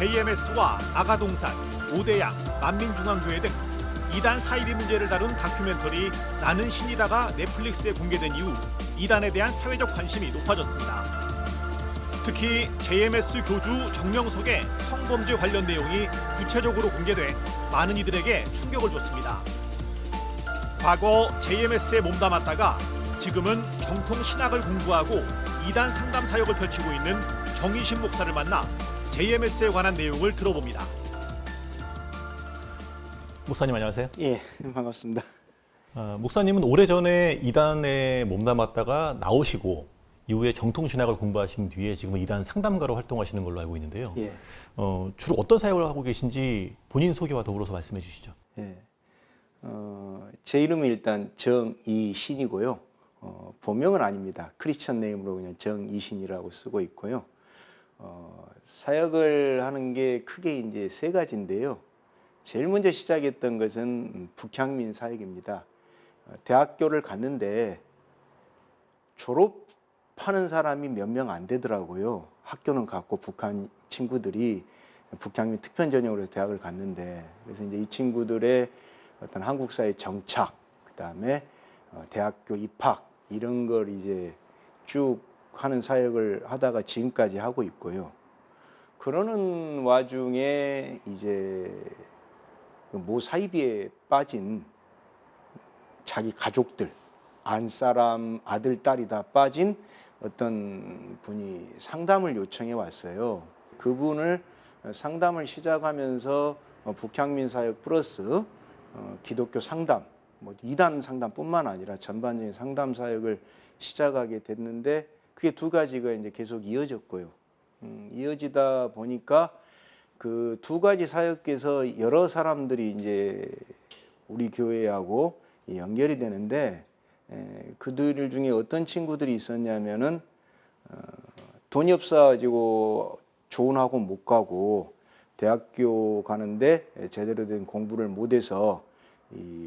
JMS와 아가동산, 오대양, 만민중앙교회 등 이단 사이비 문제를 다룬 다큐멘터리 나는 신이다가 넷플릭스에 공개된 이후 이단에 대한 사회적 관심이 높아졌습니다. 특히 JMS 교주 정명석의 성범죄 관련 내용이 구체적으로 공개돼 많은 이들에게 충격을 줬습니다. 과거 JMS에 몸담았다가 지금은 정통 신학을 공부하고 이단 상담 사역을 펼치고 있는 정희신 목사를 만나 JMS에 관한 내용을 들어봅니다. 목사님 안녕하세요. 예, 반갑습니다. 목사님은 오래전에 이단에 몸담았다가 나오시고 이후에 정통신학을 공부하신 뒤에 지금은 이단 상담가로 활동하시는 걸로 알고 있는데요. 예. 주로 어떤 사역을 하고 계신지 본인 소개와 더불어서 말씀해 주시죠. 예. 제 이름은 일단 정이신이고요. 본명은 아닙니다. 크리스천 네임으로 그냥 정이신이라고 쓰고 있고요. 사역을 하는 게 크게 이제 세 가지인데요. 제일 먼저 시작했던 것은 북향민 사역입니다. 대학교를 갔는데 졸업하는 사람이 몇 명 안 되더라고요. 학교는 갔고 북한 친구들이 북향민 특편 전형으로 해서 대학을 갔는데, 그래서 이제 이 친구들의 어떤 한국 사회 정착, 그다음에 대학교 입학 이런 걸 이제 쭉 하는 사역을 하다가 지금까지 하고 있고요. 그러는 와중에 이제 모 사이비에 빠진 자기 가족들, 안사람, 아들, 딸이 다 빠진 어떤 분이 상담을 요청해 왔어요. 그분을 상담을 시작하면서 북향민 사역 플러스 기독교 상담, 뭐 이단 상담뿐만 아니라 전반적인 상담 사역을 시작하게 됐는데, 그게 두 가지가 이제 계속 이어졌고요. 이어지다 보니까 그 두 가지 사역에서 여러 사람들이 이제 우리 교회하고 연결이 되는데, 그들 중에 어떤 친구들이 있었냐면은 돈이 없어가지고 좋은 학원 못 가고 대학교 가는데 제대로 된 공부를 못해서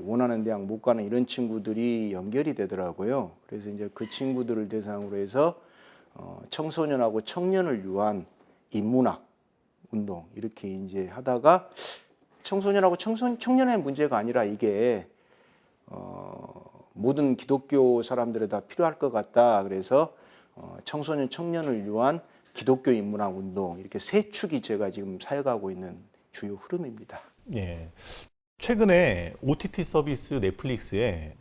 원하는 대학 못 가는 이런 친구들이 연결이 되더라고요. 그래서 이제 그 친구들을 대상으로 해서 청소년하고 청년을 위한 인문학 운동 이렇게 이제 하다가, 청소년하고 청년의 문제가 아니라 이게 모든 기독교 사람들에 다 필요할 것 같다. 그래서 청소년 청년을 위한 기독교 인문학 운동, 이렇게 세 축이 제가 지금 사역하고 있는 주요 흐름입니다. 예. 최근에 OTT 서비스 넷플릭스에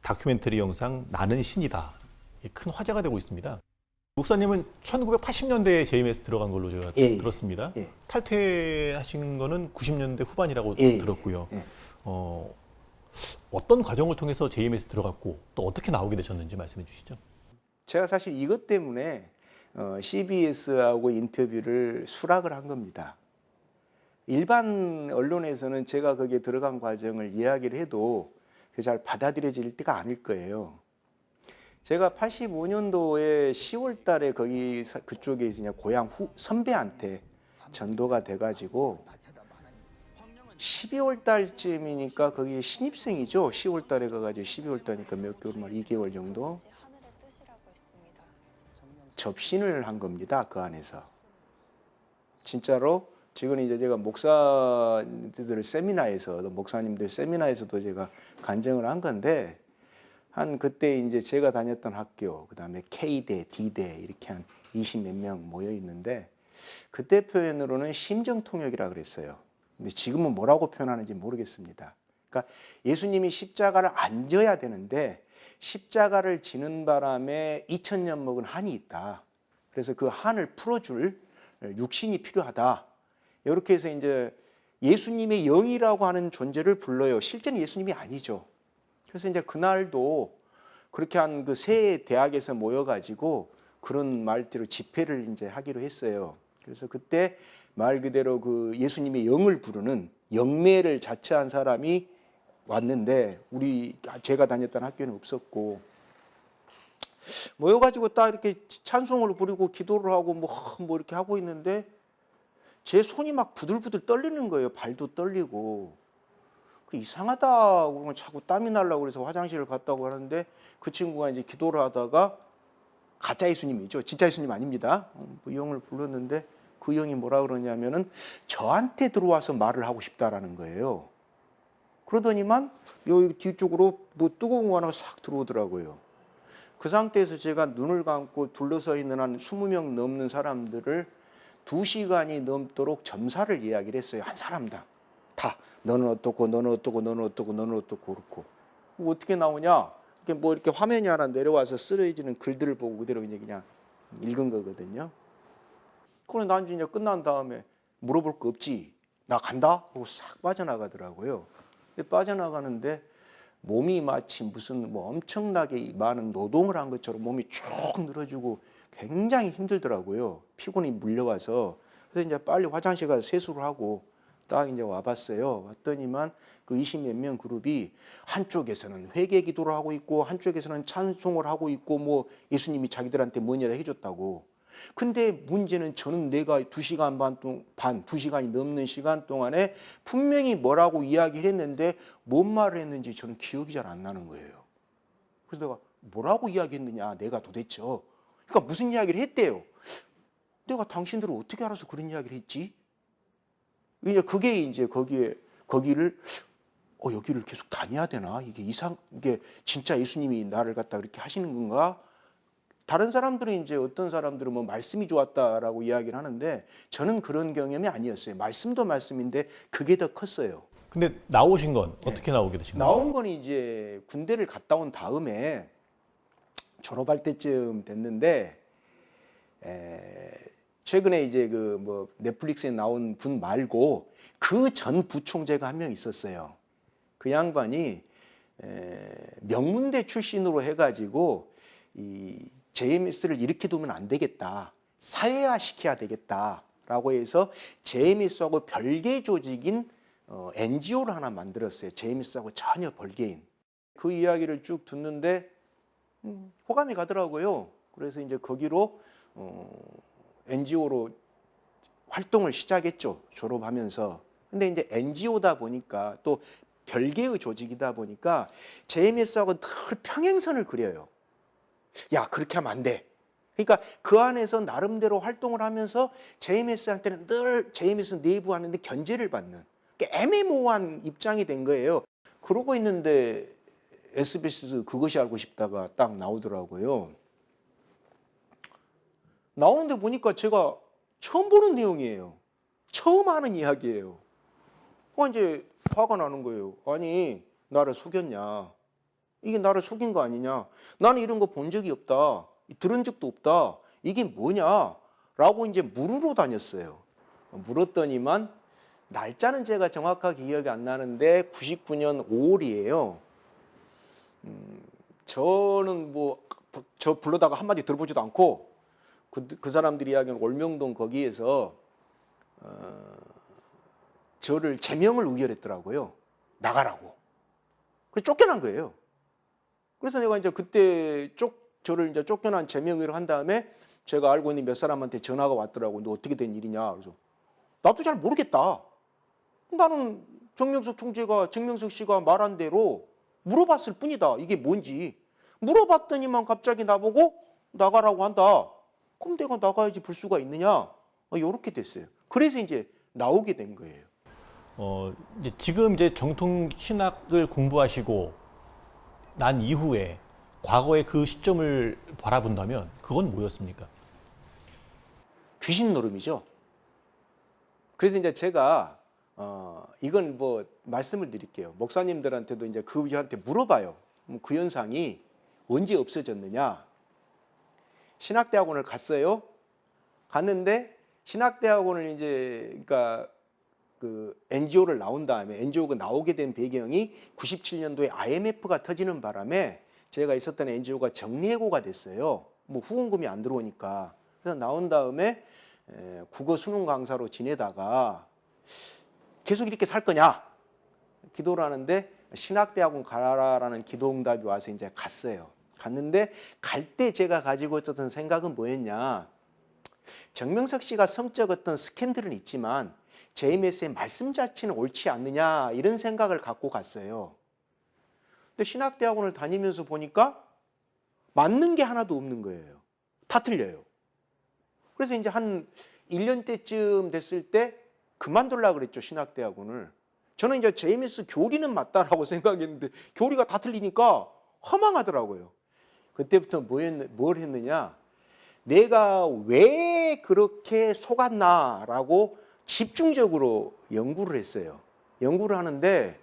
다큐멘터리 영상 나는 신이다 큰 화제가 되고 있습니다. 목사님은 1980년대에 JMS 들어간 걸로 제가 들었습니다. 예. 탈퇴하신 거는 90년대 후반이라고 예. 들었고요. 예. 어떤 과정을 통해서 JMS 들어갔고 또 어떻게 나오게 되셨는지 말씀해 주시죠. 제가 사실 이것 때문에 CBS하고 인터뷰를 수락을 한 겁니다. 일반 언론에서는 제가 거기에 들어간 과정을 이야기를 해도 잘 받아들여질 때가 아닐 거예요. 제가 85년도에 10월 달에 거기 그쪽에 그냥 고향 선배한테 전도가 돼가지고 12월 달쯤이니까 거기 신입생이죠. 10월 달에 가가지고 12월 달이니까 몇 개월 만 2개월 정도 접신을 한 겁니다. 그 안에서 진짜로 지금 이제 제가 목사님들 세미나에서도 제가 간증을 한 건데, 한 그때 이제 제가 다녔던 학교, 그다음에 K대, D대 이렇게 한 20몇 명 모여 있는데, 그때 표현으로는 심정 통역이라 그랬어요. 근데 지금은 뭐라고 표현하는지 모르겠습니다. 그러니까 예수님이 십자가를 안 져야 되는데 십자가를 지는 바람에 2000년 먹은 한이 있다. 그래서 그 한을 풀어줄 육신이 필요하다. 이렇게 해서 이제 예수님의 영이라고 하는 존재를 불러요. 실제는 예수님이 아니죠. 그래서 이제 그날도 그렇게 한 그 세 대학에서 모여가지고 그런 말대로 집회를 이제 하기로 했어요. 그래서 그때 말 그대로 그 예수님의 영을 부르는 영매를 자처한 사람이 왔는데, 제가 다녔던 학교는 없었고, 모여가지고 딱 이렇게 찬송을 부르고 기도를 하고 뭐 이렇게 하고 있는데 제 손이 막 부들부들 떨리는 거예요. 발도 떨리고. 그 이상하다. 그러면 자꾸 땀이 나려고 그래서 화장실을 갔다고 하는데, 그 친구가 이제 기도를 하다가 가짜 예수님이죠. 진짜 예수님 아닙니다. 그 영을 불렀는데 그 형이 뭐라 그러냐면은 저한테 들어와서 말을 하고 싶다라는 거예요. 그러더니만 여기 뒤쪽으로 뭐 뜨거운 거 하나가 싹 들어오더라고요. 그 상태에서 제가 눈을 감고 둘러서 있는 한 20명 넘는 사람들을 2시간이 넘도록 점사를 이야기를 했어요. 한 사람당. 다. 너는 어떻고, 너는 어떻고, 너는 어떻고, 너는 어떻고, 그렇고. 어떻게 나오냐? 이렇게 뭐 이렇게 화면이 하나 내려와서 쓰러지는 글들을 보고 그대로 이제 그냥 읽은 거거든요. 그럼 난 이제 끝난 다음에 물어볼 거 없지. 나 간다? 하고 싹 빠져나가더라고요. 근데 빠져나가는데 몸이 마치 무슨 뭐 엄청나게 많은 노동을 한 것처럼 몸이 쭉 늘어지고 굉장히 힘들더라고요. 피곤이 물려와서. 그래서 이제 빨리 화장실 가서 세수를 하고 딱 이제 와봤어요. 왔더니만 그 20몇 명 그룹이 한쪽에서는 회개 기도를 하고 있고 한쪽에서는 찬송을 하고 있고 뭐 예수님이 자기들한테 뭔 일을 해줬다고. 근데 문제는 저는 내가 2시간 반, 2시간이 넘는 시간 동안에 분명히 뭐라고 이야기를 했는데 뭔 말을 했는지 저는 기억이 잘 안 나는 거예요. 그래서 내가 뭐라고 이야기했느냐, 내가 도대체. 그러니까 무슨 이야기를 했대요. 내가 당신들을 어떻게 알아서 그런 이야기를 했지? 이제 그게 이제 거기를 여기를 계속 다녀야 되나? 이게 진짜 예수님이 나를 갖다 그렇게 하시는 건가? 다른 사람들은 이제 어떤 사람들은 뭐 말씀이 좋았다라고 이야기를 하는데 저는 그런 경험이 아니었어요. 말씀도 말씀인데 그게 더 컸어요. 근데 나오신 건 어떻게 나오게 되신 거예요? 나온 건 이제 군대를 갔다 온 다음에 졸업할 때쯤 됐는데 최근에 이제 그 뭐 넷플릭스에 나온 분 말고 그 전 부총재가 한 명 있었어요. 그 양반이 명문대 출신으로 해가지고 이 JMS를 이렇게 두면 안 되겠다. 사회화 시켜야 되겠다라고 해서 JMS하고 별개 조직인 NGO를 하나 만들었어요. JMS하고 전혀 별개인. 그 이야기를 쭉 듣는데 호감이 가더라고요. 그래서 이제 거기로 NGO로 활동을 시작했죠. 졸업하면서. 근데 이제 NGO다 보니까 또 별개의 조직이다 보니까 JMS하고 늘 평행선을 그려요. 야, 그렇게 하면 안 돼. 그러니까 그 안에서 나름대로 활동을 하면서 JMS한테는 늘 JMS 내부 하는데 견제를 받는 애매모호한 입장이 된 거예요. 그러고 있는데 SBS 그것이 알고 싶다가 딱 나오더라고요. 나오는데 보니까 제가 처음 보는 내용이에요. 처음 하는 이야기예요. 이제 화가 나는 거예요. 아니, 나를 속였냐. 이게 나를 속인 거 아니냐. 나는 이런 거 본 적이 없다. 들은 적도 없다. 이게 뭐냐. 라고 이제 물으러 다녔어요. 물었더니만 날짜는 제가 정확하게 기억이 안 나는데 99년 5월이에요. 저는 뭐 저 불러다가 한마디 들어보지도 않고 그 사람들이 이야기하는 올명동 거기에서 저를 제명을 의결했더라고요. 나가라고. 그래서 쫓겨난 거예요. 그래서 내가 이제 그때 저를 이제 쫓겨난 제명 의결을 한 다음에 제가 알고 있는 몇 사람한테 전화가 왔더라고. 너 어떻게 된 일이냐. 그래서 나도 잘 모르겠다. 나는 정명석 씨가 말한 대로 물어봤을 뿐이다. 이게 뭔지. 물어봤더니만 갑자기 나보고 나가라고 한다. 그럼 내가 나가야지 불수가 있느냐. 이렇게 됐어요. 그래서 이제 나오게 된 거예요. 이제 지금 이제 정통 신학을 공부하시고 난 이후에 과거의 그 시점을 바라본다면 그건 뭐였습니까? 귀신 노름이죠. 그래서 이제 제가 이건 뭐 말씀을 드릴게요. 목사님들한테도 이제 그분한테 물어봐요. 그 현상이 언제 없어졌느냐? 신학대학원을 갔어요. 갔는데 신학대학원을 이제 그러니까 그 NGO를 나온 다음에 NGO가 나오게 된 배경이 97년도에 IMF가 터지는 바람에 제가 있었던 NGO가 정리해고가 됐어요. 뭐 후원금이 안 들어오니까. 그래서 나온 다음에 국어 수능 강사로 지내다가 계속 이렇게 살 거냐? 기도를 하는데 신학대학원 가라라는 기도응답이 와서 이제 갔어요. 갔는데 갈 때 제가 가지고 있었던 생각은 뭐였냐? 정명석 씨가 성적 어떤 스캔들은 있지만 JMS의 말씀 자체는 옳지 않느냐 이런 생각을 갖고 갔어요. 근데 신학대학원을 다니면서 보니까 맞는 게 하나도 없는 거예요. 다 틀려요. 그래서 이제 한 1년 때쯤 됐을 때 그만둘라 그랬죠, 신학대학원을. 저는 이제 JMS 교리는 맞다라고 생각했는데 교리가 다 틀리니까 허망하더라고요. 그때부터 뭘 했느냐, 내가 왜 그렇게 속았나라고 집중적으로 연구를 했어요. 연구를 하는데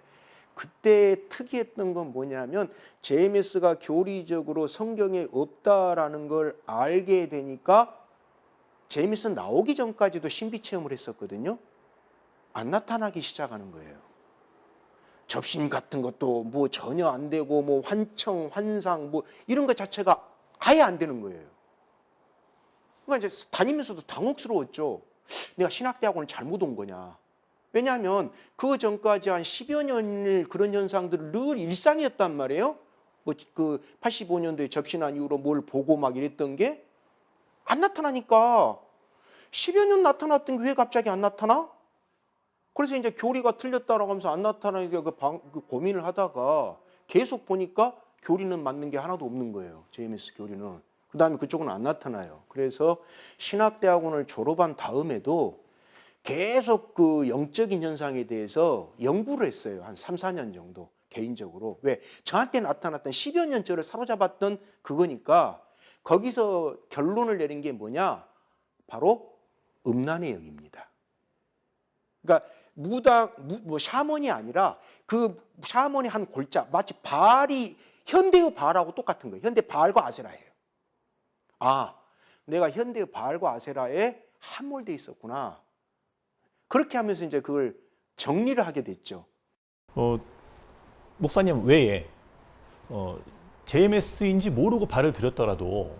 그때 특이했던 건 뭐냐면 JMS가 교리적으로 성경에 없다라는 걸 알게 되니까 JMS 나오기 전까지도 신비 체험을 했었거든요. 안 나타나기 시작하는 거예요. 접신 같은 것도 뭐 전혀 안 되고 뭐 환청, 환상 뭐 이런 것 자체가 아예 안 되는 거예요. 그러니까 이제 다니면서도 당혹스러웠죠. 내가 신학대학원을 잘못 온 거냐. 왜냐하면 그 전까지 한 10여 년을 그런 현상들을 늘 일상이었단 말이에요. 뭐 그 85년도에 접신한 이후로 뭘 보고 막 이랬던 게 안 나타나니까 10여 년 나타났던 게 왜 갑자기 안 나타나? 그래서 이제 교리가 틀렸다라고 하면서 안 나타나니까 그 고민을 하다가 계속 보니까 교리는 맞는 게 하나도 없는 거예요. JMS 교리는. 그 다음에 그쪽은 안 나타나요. 그래서 신학대학원을 졸업한 다음에도 계속 그 영적인 현상에 대해서 연구를 했어요. 한 3, 4년 정도 개인적으로. 왜? 저한테 나타났던 10여 년 저를 사로잡았던 그거니까 거기서 결론을 내린 게 뭐냐? 바로 음란의 영입니다. 그러니까 샤먼이 아니라 그 샤먼이 한 골자, 마치 바알이 현대의 바알하고 똑같은 거예요. 현대 바알과 아세라예요. 아, 내가 현대의 바알과 아세라에 함몰돼 있었구나. 그렇게 하면서 이제 그걸 정리를 하게 됐죠. 목사님 외에 JMS인지 모르고 발을 들였더라도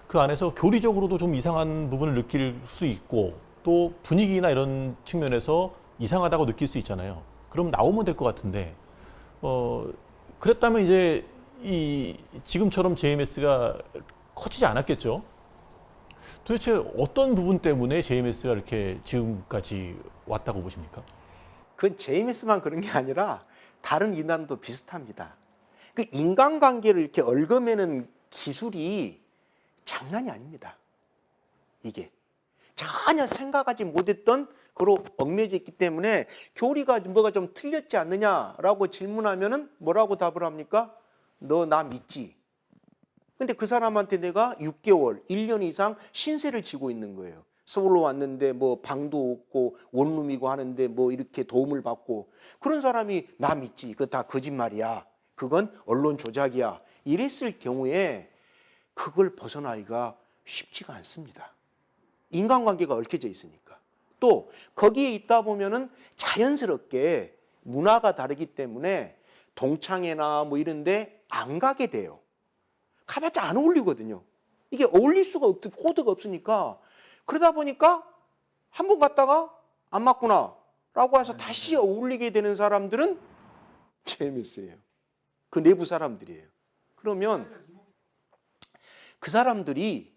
그 안에서 교리적으로도 좀 이상한 부분을 느낄 수 있고 또 분위기나 이런 측면에서 이상하다고 느낄 수 있잖아요. 그럼 나오면 될 것 같은데 그랬다면 이제 이 지금처럼 JMS가 커지지 않았겠죠. 도대체 어떤 부분 때문에 JMS가 이렇게 지금까지 왔다고 보십니까? 그건 JMS만 그런 게 아니라 다른 이단도 비슷합니다. 그 인간관계를 이렇게 얽어매는 기술이 장난이 아닙니다. 이게 전혀 생각하지 못했던 그로 얽매여 있기 때문에 교리가 뭐가 좀 틀렸지 않느냐라고 질문하면은 뭐라고 답을 합니까? 너 나 믿지? 근데 그 사람한테 내가 6개월, 1년 이상 신세를 지고 있는 거예요. 서울로 왔는데 뭐 방도 없고 원룸이고 하는데 뭐 이렇게 도움을 받고 그런 사람이 나 믿지? 그거 다 거짓말이야. 그건 언론 조작이야. 이랬을 경우에 그걸 벗어나기가 쉽지가 않습니다. 인간관계가 얽혀져 있으니까. 또 거기에 있다 보면은 자연스럽게 문화가 다르기 때문에 동창회나 뭐 이런데 안 가게 돼요. 가봤자 안 어울리거든요. 이게 어울릴 수가 없듯 코드가 없으니까 그러다 보니까 한 번 갔다가 안 맞구나 라고 해서 다시 어울리게 되는 사람들은 JMS예요. 그 내부 사람들이에요. 그러면 그 사람들이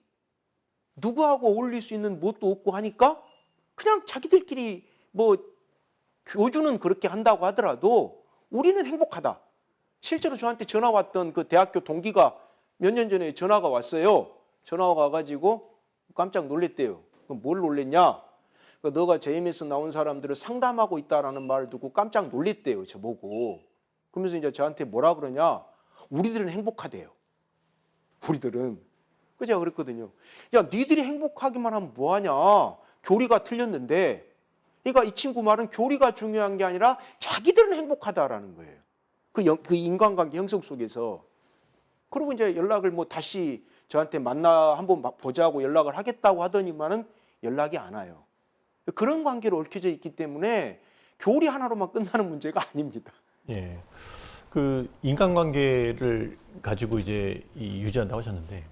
누구하고 어울릴 수 있는 뭣도 없고 하니까 그냥 자기들끼리 뭐 교주는 그렇게 한다고 하더라도 우리는 행복하다. 실제로 저한테 전화 왔던 그 대학교 동기가 몇 년 전에 전화가 왔어요. 전화가 와가지고 깜짝 놀랬대요. 뭘 놀랬냐? 너가 JMS 나온 사람들을 상담하고 있다라는 말을 듣고 깜짝 놀랬대요. 저보고. 그러면서 이제 저한테 뭐라 그러냐? 우리들은 행복하대요. 우리들은. 그 제가 그랬거든요. 야, 니들이 행복하기만 하면 뭐하냐? 교리가 틀렸는데. 그러니까 이 친구 말은 교리가 중요한 게 아니라 자기들은 행복하다라는 거예요. 그 인간관계 형성 속에서. 그리고 이제 연락을 뭐 다시 저한테 만나 한번 보자고 연락을 하겠다고 하더니만은 연락이 안 와요. 그런 관계로 얽혀져 있기 때문에 교리 하나로만 끝나는 문제가 아닙니다. 예. 그 인간관계를 가지고 이제 유지한다고 하셨는데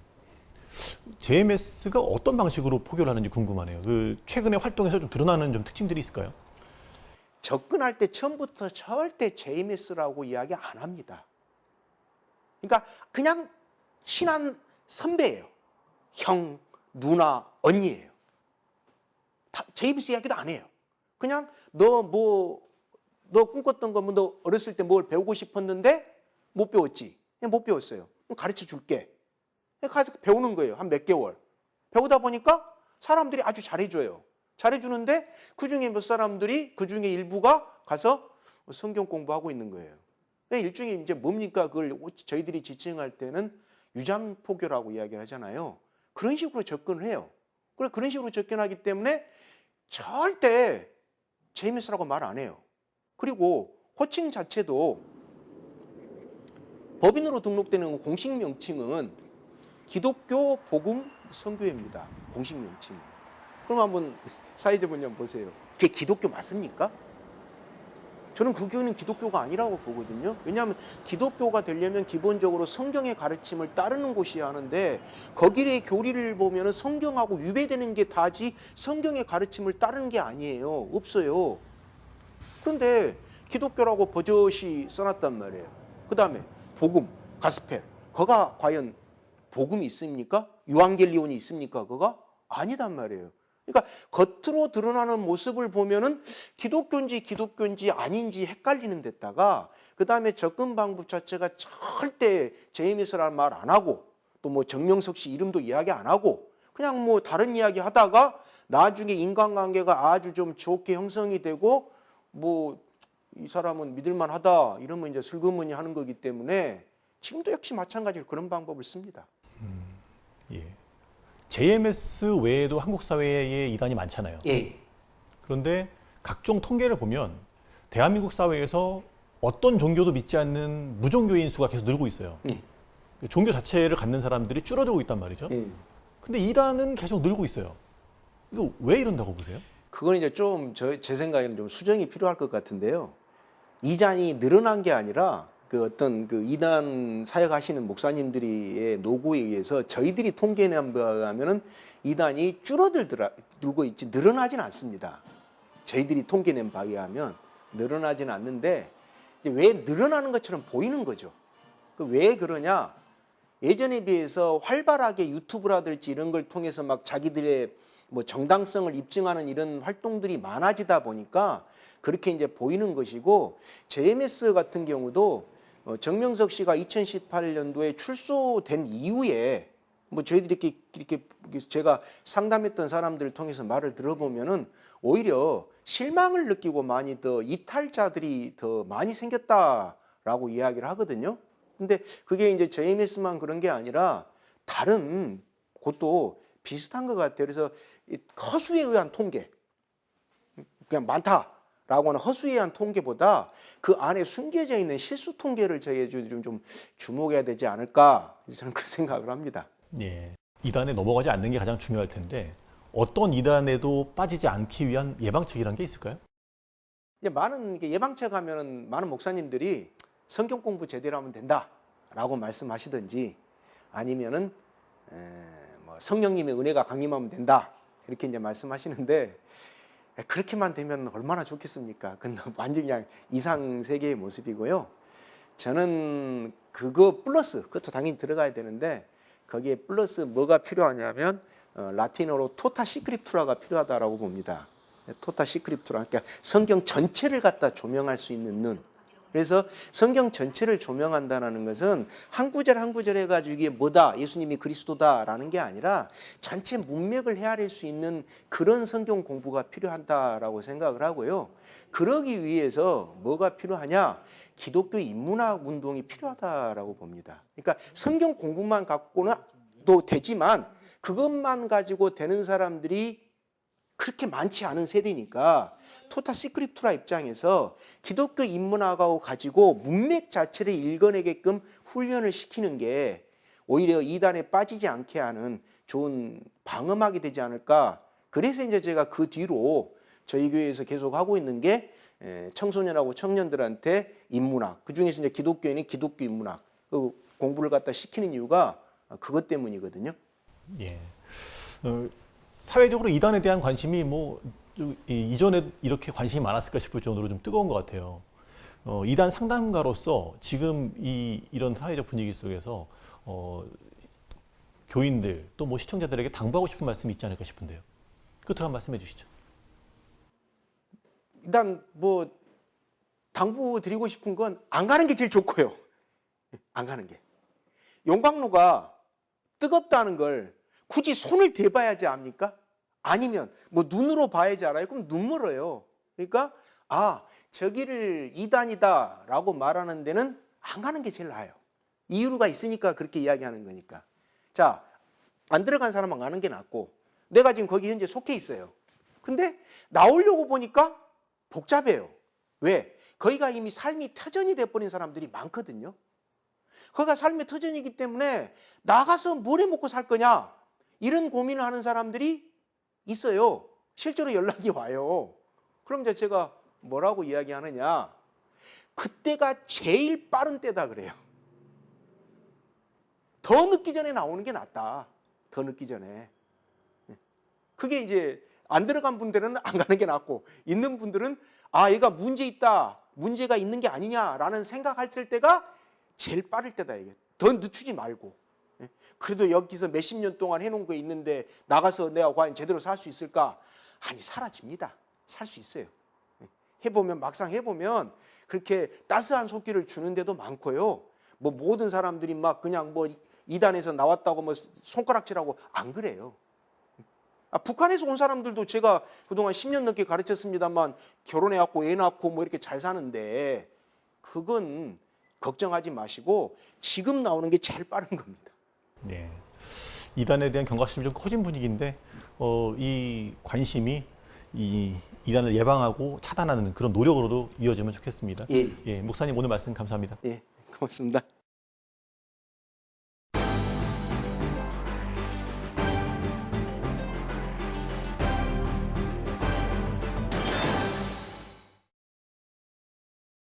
JMS가 어떤 방식으로 포교를 하는지 궁금하네요. 그 최근에 활동에서 좀 드러나는 좀 특징들이 있을까요? 접근할 때 처음부터 절대 JMS라고 이야기 안 합니다. 그러니까 그냥 친한 선배예요. 형, 누나, 언니예요. JMS 이야기도 안 해요. 그냥 너 꿈꿨던 거 뭐 너 어렸을 때 뭘 배우고 싶었는데 못 배웠지. 그냥 못 배웠어요. 그럼 가르쳐 줄게. 가서 배우는 거예요. 한 몇 개월. 배우다 보니까 사람들이 아주 잘해줘요. 잘해주는데 그중에 몇 사람들이 그중에 일부가 가서 성경 공부하고 있는 거예요. 일종의 이제 뭡니까? 그걸 저희들이 지칭할 때는 유장포교라고 이야기를 하잖아요. 그런 식으로 접근을 해요. 그런 식으로 접근하기 때문에 절대 JMS라고 말 안 해요. 그리고 호칭 자체도 법인으로 등록되는 공식 명칭은 기독교 복음 선교회입니다. 공식 명칭. 그럼 한번 사회자분이 한번 보세요. 그게 기독교 맞습니까? 저는 그 교회는 기독교가 아니라고 보거든요. 왜냐하면 기독교가 되려면 기본적으로 성경의 가르침을 따르는 곳이야 하는데 거기에 교리를 보면 성경하고 위배되는 게 다지 성경의 가르침을 따르는 게 아니에요. 없어요. 그런데 기독교라고 버젓이 써놨단 말이에요. 그 다음에 복음, 가스펠. 그가 과연 복음이 있습니까? 유앙겔리온이 있습니까? 그가? 아니단 말이에요. 그러니까 겉으로 드러나는 모습을 보면은 기독교인지 아닌지 헷갈리는 데다가 그 다음에 접근 방법 자체가 절대 JMS라는 말 안 하고 또 뭐 정명석 씨 이름도 이야기 안 하고 그냥 뭐 다른 이야기 하다가 나중에 인간관계가 아주 좀 좋게 형성이 되고 뭐 이 사람은 믿을만 하다 이러면 이제 슬그머니 하는 거기 때문에 지금도 역시 마찬가지로 그런 방법을 씁니다. 예. JMS 외에도 한국 사회에 이단이 많잖아요. 예. 그런데 각종 통계를 보면 대한민국 사회에서 어떤 종교도 믿지 않는 무종교인 수가 계속 늘고 있어요. 종교 자체를 갖는 사람들이 줄어들고 있단 말이죠. 근데 이단은 계속 늘고 있어요. 이거 왜 이런다고 보세요? 그건 이제 좀 제 생각에는 좀 수정이 필요할 것 같은데요. 이단이 늘어난 게 아니라 그 어떤 그 이단 사역하시는 목사님들의 노고에 의해서 저희들이 통계낸 바에 의하면은 이단이 줄고 있지 늘어나진 않습니다. 저희들이 통계낸 바에 의하면 늘어나진 않는데 왜 늘어나는 것처럼 보이는 거죠. 왜 그러냐? 예전에 비해서 활발하게 유튜브라든지 이런 걸 통해서 막 자기들의 뭐 정당성을 입증하는 이런 활동들이 많아지다 보니까 그렇게 이제 보이는 것이고 JMS 같은 경우도 정명석 씨가 2018년도에 출소된 이후에 뭐 저희들이 이렇게 제가 상담했던 사람들을 통해서 말을 들어보면은 오히려 실망을 느끼고 많이 더 이탈자들이 더 많이 생겼다라고 이야기를 하거든요. 근데 그게 이제 JMS만 그런 게 아니라 다른 곳도 비슷한 것 같아요. 그래서 허수에 의한 통계, 그냥 많다라고 하는 허수에 의한 통계보다 그 안에 숨겨져 있는 실수 통계를 저희들이 좀 주목해야 되지 않을까 저는 그 생각을 합니다. 예. 이단에 넘어가지 않는 게 가장 중요할 텐데 어떤 이단에도 빠지지 않기 위한 예방책이란 게 있을까요? 많은 예방책 하면은 많은 목사님들이 성경 공부 제대로 하면 된다라고 말씀하시든지 아니면은 뭐 성령님의 은혜가 강림하면 된다 이렇게 이제 말씀하시는데 그렇게만 되면 얼마나 좋겠습니까? 그건 완전히 그냥 이상 세계의 모습이고요. 저는 그거 플러스 그것도 당연히 들어가야 되는데 거기에 플러스 뭐가 필요하냐면 라틴어로 토타 시크립투라가 필요하다라고 봅니다. 토타 시크립투라 그러니까 성경 전체를 갖다 조명할 수 있는 눈. 그래서 성경 전체를 조명한다는 것은 한 구절 한 구절 해가지고 이게 뭐다 예수님이 그리스도다라는 게 아니라 전체 문맥을 헤아릴 수 있는 그런 성경 공부가 필요하다라고 생각을 하고요. 그러기 위해서 뭐가 필요하냐? 기독교 인문학 운동이 필요하다라고 봅니다. 그러니까 성경 공부만 갖고는 또 되지만 그것만 가지고 되는 사람들이 그렇게 많지 않은 세대니까 토타 시크립투라 입장에서 기독교 인문학하고 가지고 문맥 자체를 읽어내게끔 훈련을 시키는 게 오히려 이단에 빠지지 않게 하는 좋은 방어막이 되지 않을까. 그래서 이제 제가 그 뒤로 저희 교회에서 계속 하고 있는 게 청소년하고 청년들한테 인문학, 그중에서 이제 기독교인이 기독교 인문학 공부를 갖다 시키는 이유가 그것 때문이거든요. 예. 사회적으로 이단에 대한 관심이 뭐 이전에 이렇게 관심이 많았을까 싶을 정도로 좀 뜨거운 것 같아요. 이단 상담가로서 지금 이런 사회적 분위기 속에서 교인들 또 뭐 시청자들에게 당부하고 싶은 말씀이 있지 않을까 싶은데요. 끝으로 한 말씀해 주시죠. 일단 뭐 당부 드리고 싶은 건 안 가는 게 제일 좋고요. 안 가는 게. 용광로가 뜨겁다는 걸 굳이 손을 대봐야지 압니까? 아니면 뭐 눈으로 봐야지 알아요. 그럼 눈 멀어요. 그러니까 저기를 이단이다라고 말하는 데는 안 가는 게 제일 나아요. 이유가 있으니까 그렇게 이야기하는 거니까. 자, 안 들어간 사람은 가는 게 낫고 내가 지금 거기 현재 속해 있어요. 근데 나오려고 보니까 복잡해요. 왜? 거기가 이미 삶이 터전이 돼버린 사람들이 많거든요. 거기가 삶의 터전이기 때문에 나가서 뭘 해 먹고 살 거냐 이런 고민을 하는 사람들이 있어요. 실제로 연락이 와요. 그럼 이제 제가 뭐라고 이야기하느냐, 그때가 제일 빠른 때다 그래요. 더 늦기 전에 나오는 게 낫다. 더 늦기 전에. 그게 이제 안 들어간 분들은 안 가는 게 낫고, 있는 분들은 얘가 문제 있다, 문제가 있는 게 아니냐라는 생각했을 때가 제일 빠를 때다 이게. 더 늦추지 말고. 그래도 여기서 몇십 년 동안 해놓은 거 있는데 나가서 내가 과연 제대로 살 수 있을까? 아니, 사라집니다. 살 수 있어요. 해보면, 막상 해보면 그렇게 따스한 손길을 주는 데도 많고요. 뭐 모든 사람들이 막 그냥 뭐 이단에서 나왔다고 뭐 손가락질하고 안 그래요. 북한에서 온 사람들도 제가 그동안 10년 넘게 가르쳤습니다만 결혼해갖고 애 낳고 뭐 이렇게 잘 사는데, 그건 걱정하지 마시고 지금 나오는 게 제일 빠른 겁니다. 네. 이단에 대한 경각심이 좀 커진 분위기인데 이 관심이 이 이단을 예방하고 차단하는 그런 노력으로도 이어지면 좋겠습니다. 예. 목사님 오늘 말씀 감사합니다. 예, 고맙습니다.